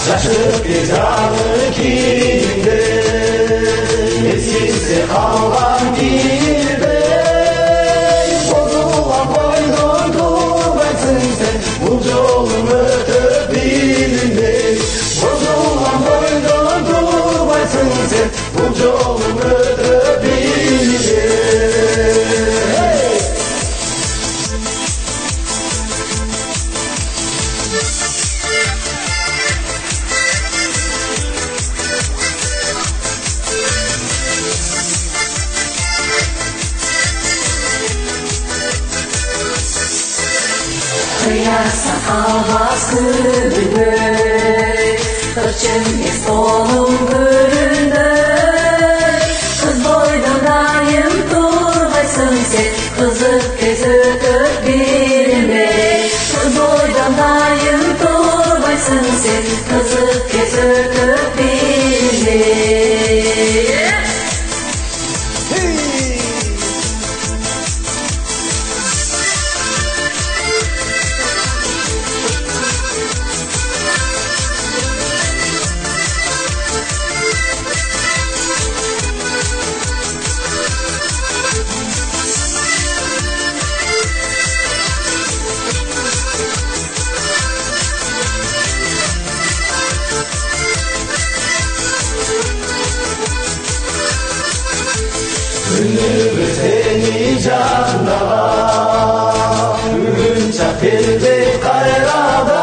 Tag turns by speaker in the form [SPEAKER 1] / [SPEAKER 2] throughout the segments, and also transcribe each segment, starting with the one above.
[SPEAKER 1] Şaşıp bir canı kimde, eskisi kalan bir bey. Bozulan boynun durmasın sen, bu yolun ötebilinde. Bozulan boynun durmasın sen, bu yolun ötebilinde.
[SPEAKER 2] Kıyarsan almaz gülünü, kırçın iz onun gülünü. Kız boynundayım durmasın sen, kızık gözüdür birinde. Kız boynundayım durmasın sen, kızık gözüdür birinde.
[SPEAKER 1] Ünlü seni candan, ünca filde kayradan.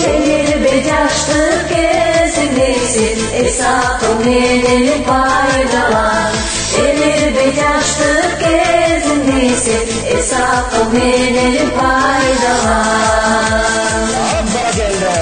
[SPEAKER 2] Emir becaştı kesinlesin, esafın benim paydalan. Emir becaştı kesinlesin, esafın benim paydalan.
[SPEAKER 1] Abba geldi.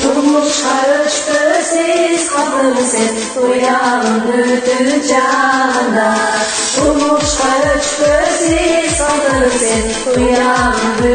[SPEAKER 2] Durmuş karıştı siz kalırsın, uyanın bütün canlar. Durmuş karıştı siz kalırsın, uyanın